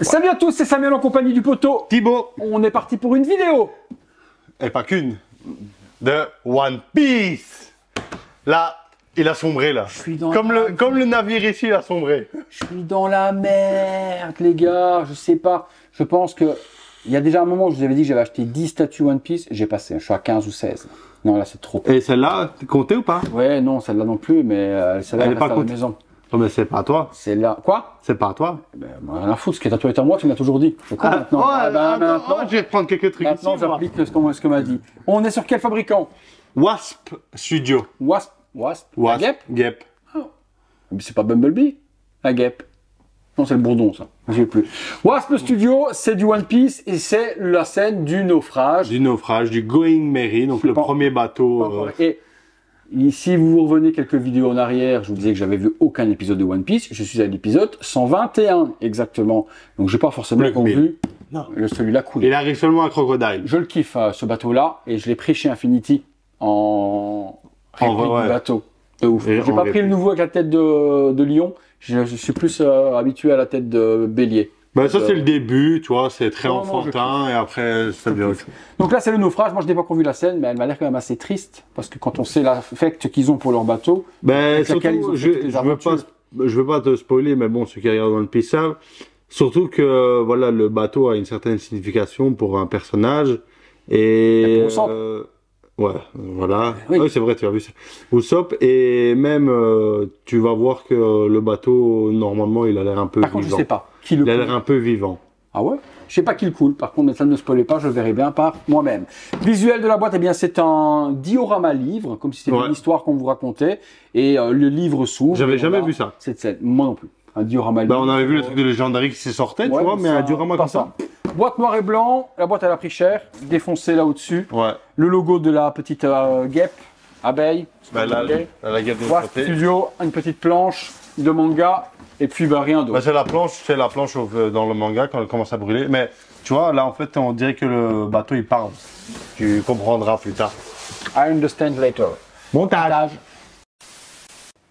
Salut à tous, c'est Samuel en compagnie du poteau Thibaut. On est parti pour une vidéo. Et pas qu'une. De One Piece. Là, il a sombré là. Comme le navire ici, il a sombré. Je suis dans la merde, les gars. Je sais pas. Je pense que il y a déjà un moment où je vous avais dit que j'avais acheté 10 statues One Piece. J'ai passé. Je suis à 15 ou 16. Non, là, c'est trop. Et celle-là, comptée ou pas? Ouais, non, celle-là non plus, mais celle-là, Elle est reste pas à la comptée. maison. Non, mais c'est pas à toi. C'est là. Quoi? C'est pas à toi. Ben, moi, rien à foutre. Ce qui est tatoué à moi, tu m'as toujours dit. Je crois maintenant. ouais, Ah, ben, maintenant, je vais prendre quelques trucs maintenant ici. moi. j'applique ce qu'on m'a dit. On est sur quel fabricant? Wasp Studio. Wasp. La Gap? Gap. Mais c'est pas Bumblebee, la guêpe. Non, c'est le bourdon, ça. J'ai plus. Wasp Studio, c'est du One Piece et c'est la scène du naufrage. Du naufrage, du Going Merry, donc le premier bateau. Et si vous revenez quelques vidéos en arrière, je vous disais que j'avais vu aucun épisode de One Piece. Je suis à l'épisode 121, exactement. Donc, j'ai pas forcément vu celui-là couler. Il arrive seulement à Crocodile. Je le kiffe, ce bateau-là, et je l'ai pris chez Infinity en réplique du bateau. De ouf. J'ai pas pris le nouveau avec la tête de lion. Je suis plus habitué à la tête de bélier. Ben ça c'est le début, tu vois, c'est très enfantin et après ça devient autre chose. Donc là c'est le naufrage, moi je n'ai pas encore vu la scène, mais elle m'a l'air quand même assez triste, parce que quand on sait l'affect qu'ils ont pour leur bateau, ben surtout, je veux pas te spoiler, mais bon, ceux qui regardent dans le Piece savent, surtout que voilà, le bateau a une certaine signification pour un personnage, et... ouais, voilà. Oui. Ouais, c'est vrai, tu as vu ça. Usopp, et même, tu vas voir que le bateau, normalement, il a l'air un peu vivant. Par contre, je sais pas. Il a l'air un peu vivant. Ah ouais? Je sais pas qui le coule. Par contre, mais ça ne me spoilez pas, je le verrai bien par moi-même. Visuel de la boîte, eh bien, c'est un diorama livre, comme si c'était une histoire qu'on vous racontait. Et le livre s'ouvre. J'avais jamais vu ça. Cette scène. Moi non plus. Un diorama livre. On avait vu le truc de Legendary qui s'est sorti, tu vois, mais un diorama comme ça. Boîte noir et blanc, la boîte elle a pris cher, défoncé là au-dessus. Ouais. Le logo de la petite guêpe, abeille. La guêpe de Wasp Studio, une petite planche de manga, et puis rien d'autre. C'est la planche dans le manga quand elle commence à brûler. Mais tu vois, là en fait, on dirait que le bateau il parle. Tu comprendras plus tard. I understand later. Montage.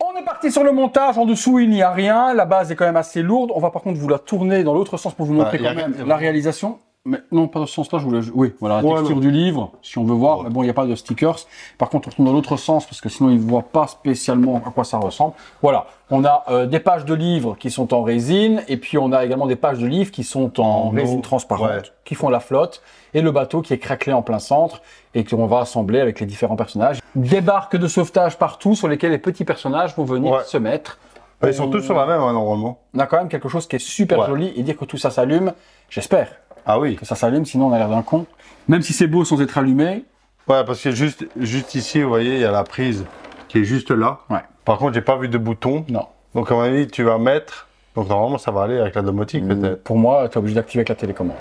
On est parti sur le montage, en dessous il n'y a rien, la base est quand même assez lourde, on va par contre vous la tourner dans l'autre sens pour vous montrer quand même la réalisation. Mais non, pas dans ce sens-là, je voulais... Oui, voilà, la texture du livre, si on veut voir, mais bon, il n'y a pas de stickers. Par contre, on tourne dans l'autre sens, parce que sinon, ils ne voient pas spécialement à quoi ça ressemble. Voilà, on a des pages de livres qui sont en résine, et puis on a également des pages de livres qui sont en résine transparente, qui font la flotte, et le bateau qui est craquelé en plein centre, et qu'on va assembler avec les différents personnages. Des barques de sauvetage partout, sur lesquelles les petits personnages vont venir se mettre. Ils sont tous sur la même, normalement. On a quand même quelque chose qui est super joli, et dire que tout ça s'allume, j'espère. Ah oui. Que ça s'allume, sinon on a l'air d'un con. Même si c'est beau sans être allumé. Ouais, parce que juste ici, vous voyez, il y a la prise qui est juste là. Ouais. Par contre, j'ai pas vu de bouton. Non. Donc, à mon avis, tu vas mettre. Donc, normalement, ça va aller avec la domotique, peut-être. Pour moi, tu es obligé d'activer avec la télécommande.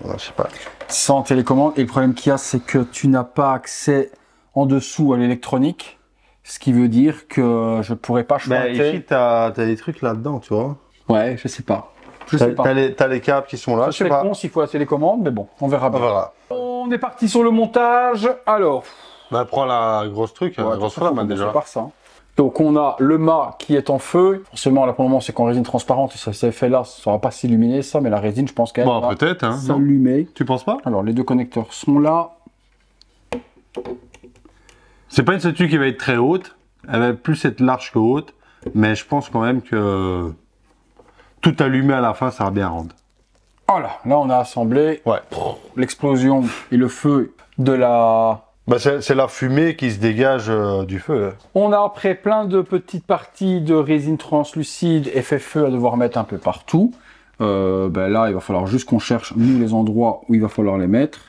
Ouais, je sais pas. Sans télécommande. Et le problème qu'il y a, c'est que tu n'as pas accès en dessous à l'électronique. Ce qui veut dire que je pourrais pas choisir. Ici, tu as des trucs là-dedans, tu vois. Ouais, je sais pas. T'as les câbles qui sont là, je sais pas. Con s'il faut la télécommande, mais bon, on verra bien. On verra. On est parti sur le montage. Alors. Prends la grosse truc, la grosse flamme déjà. Par ça. Donc on a le mât qui est en feu. Forcément, là pour le moment, c'est qu'en résine transparente, et ça s'est fait là, ça va pas s'illuminer ça, mais la résine, je pense qu'elle va peut-être, hein, s'allumer. Tu penses pas? Alors les deux connecteurs sont là. C'est pas une statue qui va être très haute. Elle va plus être large que haute, mais je pense quand même que tout allumé à la fin, ça va bien rendre. Voilà, là on a assemblé l'explosion et le feu de la... c'est la fumée qui se dégage du feu. Là. On a après plein de petites parties de résine translucide, effet feu à devoir mettre un peu partout. Là, il va falloir juste qu'on cherche, nous, les endroits où il va falloir les mettre.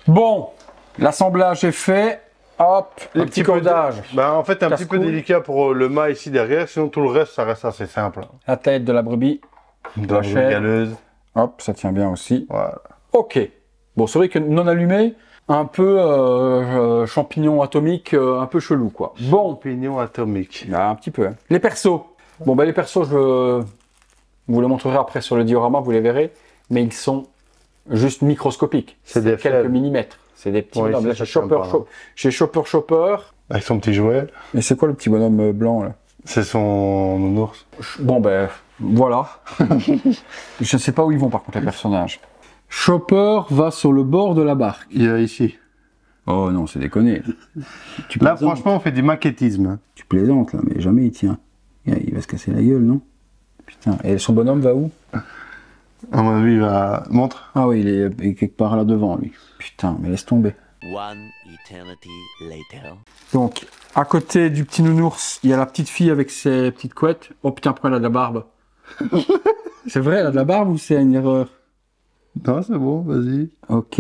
Bon, l'assemblage est fait. Hop, les petits cordages. En fait, un petit peu délicat pour le mât ici derrière, sinon tout le reste, ça reste assez simple. La tête de la brebis. De la galeuse. Hop, ça tient bien aussi. Voilà. Ok. Bon, c'est vrai que non allumé, un peu champignon atomique, un peu chelou, quoi. Bon. Champignon atomique. Un petit peu. Hein. Les persos. Bon, les persos, je vous les montrerai après sur le diorama, vous les verrez, mais ils sont juste microscopiques. C'est quelques millimètres. C'est des petits bonhommes. Là, chez Chopper. Avec son petit jouet. Et c'est quoi le petit bonhomme blanc là? C'est son nounours. Bon, Voilà. Je ne sais pas où ils vont par contre les personnages. Chopper va sur le bord de la barque. Il est ici. Oh non, c'est déconné. Là, franchement, on fait du maquettisme. Tu plaisantes là, mais jamais il tient. Il va se casser la gueule, non? Putain, et son bonhomme va où? À mon avis, il va... Montre. Ah oui, il est quelque part là devant, lui. Putain, mais laisse tomber. One eternity later. Donc, à côté du petit nounours, il y a la petite fille avec ses petites couettes. Oh putain, pourquoi elle a de la barbe? C'est vrai, elle a de la barbe ou c'est une erreur? Non, c'est bon, vas-y. Ok.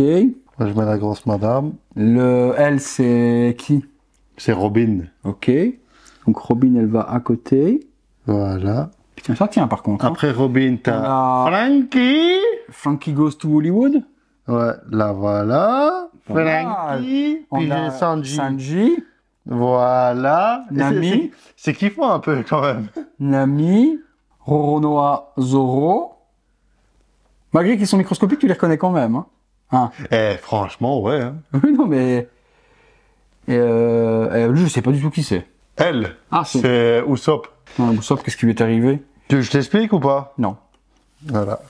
Moi, je mets la grosse madame. Elle, c'est qui? C'est Robin. Ok. Donc Robin, elle va à côté. Voilà. Putain, ça tient par contre. Après Robin, t'as On Frankie. Frankie Goes to Hollywood. Ouais, là, voilà. Frankie. On Puis a j'ai Sanji. Sanji. Voilà. Nami. C'est kiffant un peu quand même. Nami. Roronoa Zoro. Malgré qu'ils sont microscopiques, tu les reconnais quand même. Hein. Eh, franchement, ouais. Hein. Oui, non, mais... lui, je sais pas du tout qui c'est. Elle, Ah, c'est Usopp. Usopp, qu'est-ce qui lui est arrivé? Tu veux que je t'explique ou pas? Non. Voilà.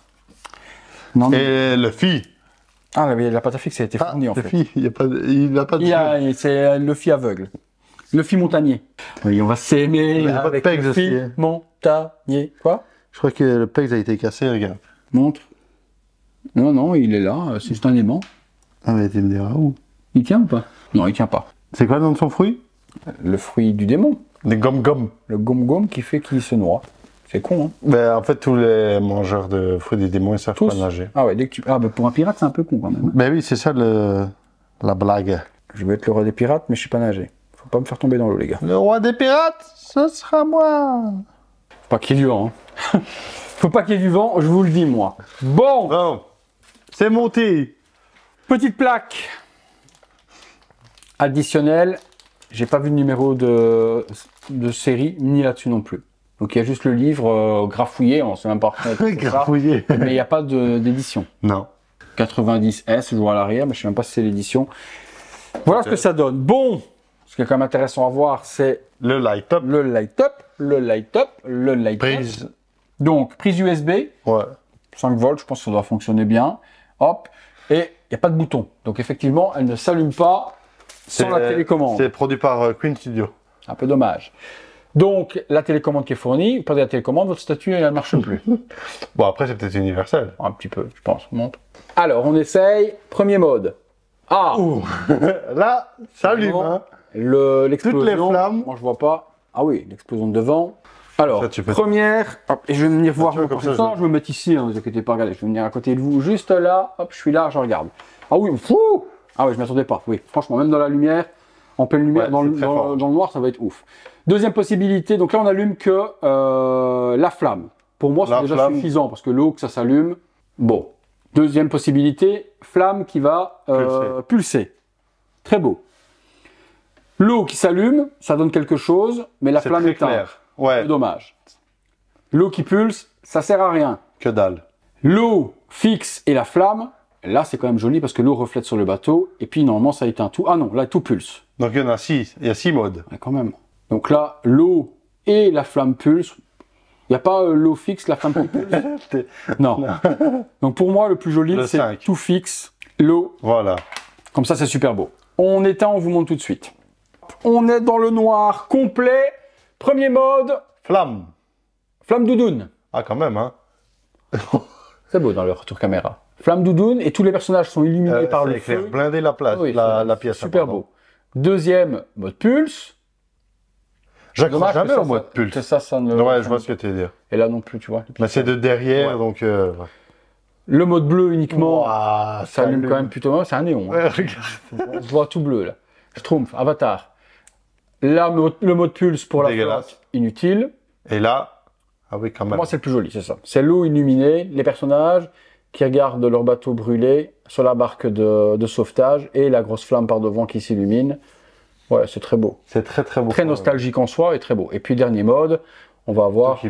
Non, non. Et Luffy. Ah, la pâte à fixe a été fournie en fait. Luffy, il n'a pas de... C'est Luffy aveugle. Luffy montagnier. Oui, on va s'aimer avec Luffy montagnier. Quoi? Je crois que le pegs a été cassé, regarde. Montre. Non, non, il est là, c'est juste un aimant. Ah, mais tu me diras où? Il tient ou pas? Non, il tient pas. C'est quoi le nom de son fruit? Le fruit du démon. Les gom-gom. Le gom-gom qui fait qu'il se noie. C'est con, hein? Ben, en fait, tous les mangeurs de fruits des démons, ils savent pas nager. Ah ouais, dès que tu... Ah, ben pour un pirate, c'est un peu con quand même. Ben oui, c'est ça la blague. Je vais être le roi des pirates, mais je sais pas nager. Faut pas me faire tomber dans l'eau, les gars. Le roi des pirates, ce sera moi. Faut pas qu'il y ait du vent, hein. Faut pas qu'il y ait du vent, je vous le dis, moi. Bon! Bon, c'est monté. Petite plaque additionnelle. J'ai pas vu de numéro de série, ni là-dessus non plus. Donc il y a juste le livre grafouillé, on sait même pas reconnaître. Grafouillé. Mais il n'y a pas d'édition. Non. 90S, je vois à l'arrière, mais je sais même pas si c'est l'édition. Voilà ce que ça donne. Bon, ce qui est quand même intéressant à voir, c'est le light-up. Le light-up, le light-up, le light-up. Prise. Donc, prise USB. Ouais. 5 volts, je pense que ça doit fonctionner bien. Hop. Et il n'y a pas de bouton. Donc, effectivement, elle ne s'allume pas sans la télécommande. C'est produit par Queen Studio. Un peu dommage. Donc, la télécommande qui est fournie, vous perdez la télécommande, votre statue, elle ne marche plus. Bon, après, c'est peut-être universel. Un petit peu, je pense. Montre. Alors, on essaye. Premier mode. Ah. Là, ça allume. Hein. L'explosion. Toutes les flammes. Moi, je vois pas. Ah oui, l'explosion de devant. Alors, première. Hop, et je vais venir voir. Comme ça, je me mets ici, hein, ne vous inquiétez pas. Regardez, je vais venir à côté de vous, juste là. Hop, je suis là, je regarde. Ah oui, fou. Ah oui, je m'attendais pas. Oui, franchement, même dans la lumière, en pleine lumière, dans le noir, ça va être ouf. Deuxième possibilité, donc là, on allume que la flamme. Pour moi, c'est déjà suffisant parce que l'eau, que ça s'allume. Bon. Deuxième possibilité, flamme qui va pulser. Très beau. L'eau qui s'allume, ça donne quelque chose, mais la flamme est claire. Ouais. C'est dommage. L'eau qui pulse, ça sert à rien. Que dalle. L'eau fixe et la flamme, là c'est quand même joli parce que l'eau reflète sur le bateau et puis normalement ça éteint tout. Ah non, là tout pulse. Donc il y en a 6, il y a 6 modes. Ouais, quand même. Donc là, l'eau et la flamme pulsent. Il n'y a pas l'eau fixe, la flamme qui pulse. Non. Donc pour moi, le plus joli, c'est tout fixe, l'eau. Voilà. Comme ça, c'est super beau. On éteint, on vous montre tout de suite. On est dans le noir complet. Premier mode. Flamme. Flamme doudoune. Ah, quand même, hein. C'est beau dans le retour caméra. Flamme doudoune et tous les personnages sont illuminés par le feu. Blinder la place, oui, la pièce. Super beau. Deuxième, mode pulse. J'accroche jamais au mode pulse. C'est ça, ça ne... Ouais, je vois ce que tu veux dire. Et là non plus, tu vois. Mais c'est de derrière, donc... Le mode bleu uniquement, wow, ça allume quand même plutôt mal. C'est un néon. Ouais, hein. On voit tout bleu, là. Schtroumpf, Avatar. Là, le mode pulse pour la flotte, inutile. Et là, ah oui, quand même. Pour moi, c'est le plus joli, c'est ça. C'est l'eau illuminée, les personnages qui regardent leur bateau brûler sur la barque de sauvetage et la grosse flamme par devant qui s'illumine. Ouais, c'est très beau. C'est très très beau. Très nostalgique en soi et très beau. Et puis, dernier mode, on va avoir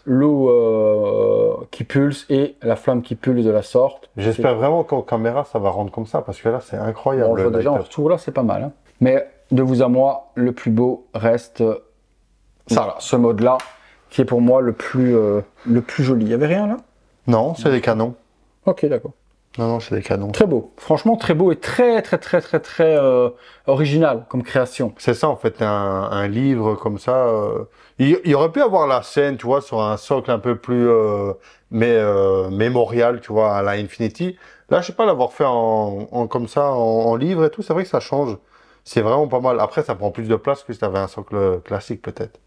l'eau qui pulse et la flamme qui pulse de la sorte. J'espère vraiment qu'en caméra, ça va rendre comme ça, parce que là, c'est incroyable. Bon, on le voit déjà en retour, là, c'est pas mal. Hein. Mais de vous à moi, le plus beau reste ça, là, ce mode-là. qui est pour moi le plus joli. Il y avait rien là? Non, c'est des canons. Ok, d'accord. Non, c'est des canons. Très beau. Franchement, très beau et très original comme création. C'est ça, en fait, un livre comme ça. Il aurait pu avoir la scène, tu vois, sur un socle un peu plus mémorial, tu vois, à la Infinity. Là, je sais pas, l'avoir fait comme ça, en livre et tout, c'est vrai que ça change. C'est vraiment pas mal. Après, ça prend plus de place que si tu avais un socle classique, peut-être.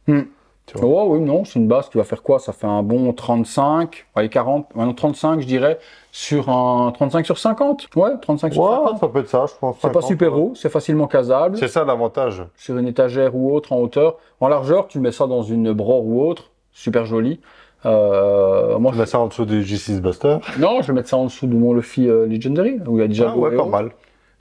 Tu vois. Oh, oui, non, c'est une base qui va faire quoi? Ça fait un bon 35, ouais, 40, non, 35, je dirais, sur un 35 sur 50. Ouais, 35 sur 50. Ça peut être ça, je pense. C'est pas super haut, c'est facilement casable. C'est ça l'avantage. Sur une étagère ou autre, en hauteur. En largeur, tu mets ça dans une brore ou autre. Super joli. Moi, tu mets ça en dessous du G6 Buster? Non, je vais mettre ça en dessous de mon Luffy Legendary, où il y a déjà ouais, pas mal.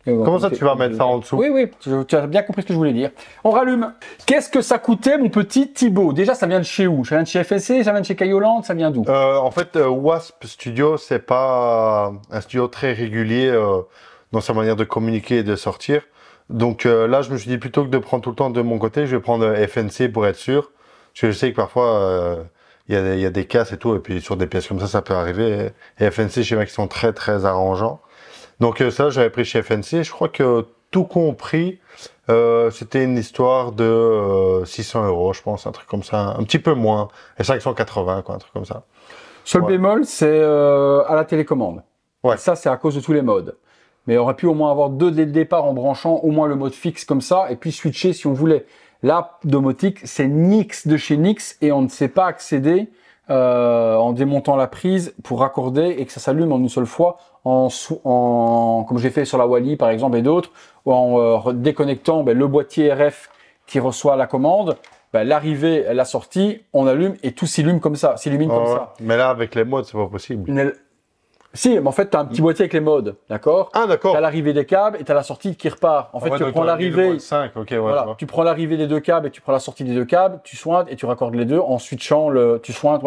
Comment ça, tu vas mettre ça en dessous? Oui, tu as bien compris ce que je voulais dire. On rallume. Qu'est-ce que ça coûtait, mon petit Thibaut? Déjà, ça vient de chez où? Ça vient de chez FSC, ça vient de chez Kayoland, ça vient d'où? En fait, Wasp Studio, c'est pas un studio très régulier dans sa manière de communiquer et de sortir. Donc là, je me suis dit, plutôt que de prendre tout le temps de mon côté, je vais prendre FNC pour être sûr. Parce que je sais que parfois, il y a des casses et tout, et puis sur des pièces comme ça peut arriver. Et FNC, je sais bien qu'ils sont très arrangeants. Donc ça, j'avais pris chez FNC. Je crois que tout compris, c'était une histoire de 600 €, je pense, un truc comme ça, un petit peu moins, et 580, quoi, un truc comme ça. Seul bémol, c'est à la télécommande. Ouais. Ça, c'est à cause de tous les modes. Mais on aurait pu au moins avoir deux dès le départ en branchant au moins le mode fixe comme ça, et puis switcher si on voulait. Là, domotique, c'est Nix de chez Nix, et on ne sait pas accéder en démontant la prise pour raccorder et que ça s'allume en une seule fois, comme j'ai fait sur la Wally par exemple et d'autres, en déconnectant le boîtier RF qui reçoit la commande, l'arrivée, la sortie, on allume et tout s'illumine comme ça. Mais là, avec les modes, c'est pas possible. Si, mais en fait, tu as un petit boîtier avec les modes, d'accord? Ah, d'accord. Tu as l'arrivée des câbles et tu as la sortie qui repart. En fait, tu prends l'arrivée. Tu prends l'arrivée des deux câbles et tu prends la sortie des deux câbles, tu sointes et tu raccordes les deux en switchant tu sointes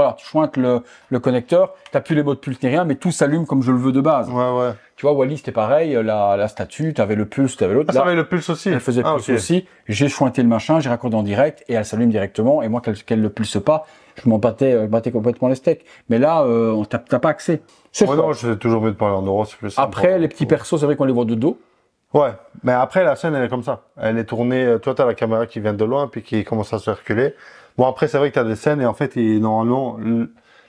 le connecteur. Tu n'as plus les modes pulse ni rien, mais tout s'allume comme je le veux de base. Ouais. Tu vois, Wally, c'était pareil, la statue, tu avais le pulse, tu avais l'autre. Ah, ça avait le pulse aussi. Elle faisait le pulse aussi. J'ai sointé le machin, j'ai raccordé en direct et elle s'allume directement. Et moi, qu'elle le pulse pas, je m'en battais complètement les steaks. Mais là, t'as pas accès. Non, j'ai toujours mieux de parler en euros, c'est plus simple. Après, les petits persos, c'est vrai qu'on les voit de dos. Ouais, mais après, la scène, elle est comme ça. Elle est tournée, toi, t'as la caméra qui vient de loin, puis qui commence à circuler. Bon, après, c'est vrai que t'as des scènes, et en fait, normalement,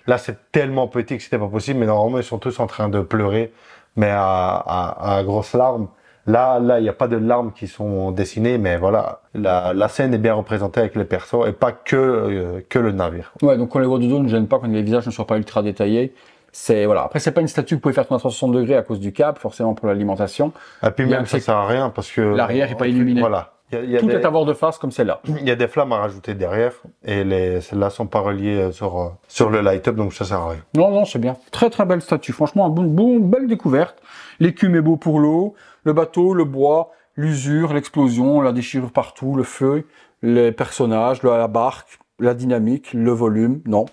là, c'est tellement petit que c'était pas possible, mais normalement, ils sont tous en train de pleurer, mais à grosses larmes. Là, il n'y a pas de larmes qui sont dessinées, mais voilà, la scène est bien représentée avec les persos, et pas que le navire. Ouais, donc quand les voit de dos ne gêne pas, quand les visages ne soient pas ultra détaillés. Voilà. Après, c'est pas une statue que vous pouvez faire tourner à 360 degrés à cause du câble, forcément pour l'alimentation. Et puis même ça sert à rien parce que l'arrière est pas illuminé. Voilà. Tout est à bord de face comme celle-là. Il y a des flammes à rajouter derrière et celles-là sont pas reliées sur le light-up, donc ça sert à rien. Non, c'est bien. Très belle statue. Franchement, belle découverte. L'écume est beau pour l'eau, le bateau, le bois, l'usure, l'explosion, la déchirure partout, le feu, les personnages, la barque, la dynamique, le volume. Non.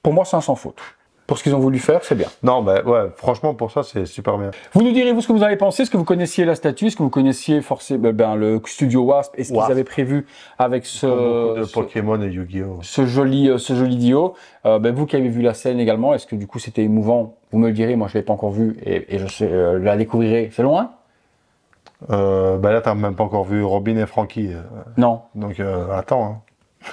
Pour moi, c'est un sans faute. Pour ce qu'ils ont voulu faire, c'est bien. Non, mais ouais, franchement, pour ça, c'est super bien. Vous nous direz, vous, ce que vous avez pensé, est-ce que vous connaissiez la statue, est-ce que vous connaissiez forcément le studio Wasp, est-ce qu'ils avaient prévu avec beaucoup de Pokémon et Yu-Gi-Oh! Ce joli duo. Vous qui avez vu la scène également, est-ce que du coup c'était émouvant? Vous me le direz, moi je l'ai pas encore vu et je la découvrirai. C'est loin? Là, t'as même pas encore vu Robin et Frankie. Non. Donc, attends. Hein.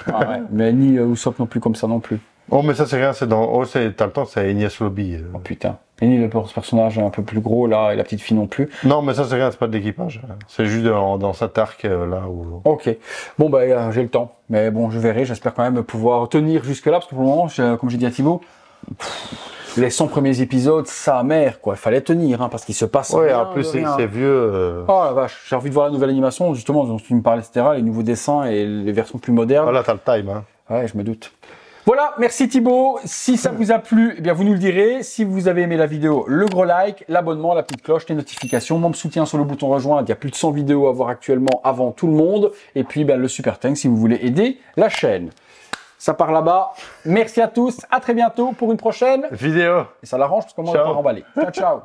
Ah ouais. Mais ni Usopp non plus comme ça non plus. Oh, mais ça, c'est rien, c'est dans. Oh, t'as le temps, c'est Enies Lobby. Oh putain. Et ni le personnage un peu plus gros, là, et la petite fille non plus. Non, mais ça, c'est rien, c'est pas de l'équipage. C'est juste dans cet arc, là où. Ok. Bon, j'ai le temps. Mais bon, je verrai. J'espère quand même pouvoir tenir jusque-là, parce que pour le moment, comme j'ai dit à Thibaut, les 100 premiers épisodes, sa mère, quoi. Il fallait tenir, hein, parce qu'il se passe. Ouais, en plus, c'est vieux. Oh la vache. J'ai envie de voir la nouvelle animation, justement, dont tu me parlais, etc., les nouveaux dessins et les versions plus modernes. Voilà, t'as le time, hein. Ouais, je me doute. Voilà, merci Thibaut. Si ça vous a plu, eh bien vous nous le direz. Si vous avez aimé la vidéo, le gros like, l'abonnement, la petite cloche, les notifications, mon soutien sur le bouton rejoindre. Il y a plus de 100 vidéos à voir actuellement avant tout le monde. Et puis le super thanks si vous voulez aider la chaîne. Ça part là-bas. Merci à tous. À très bientôt pour une prochaine vidéo. Et ça l'arrange parce que moi on va pas remballer. Ciao, ciao.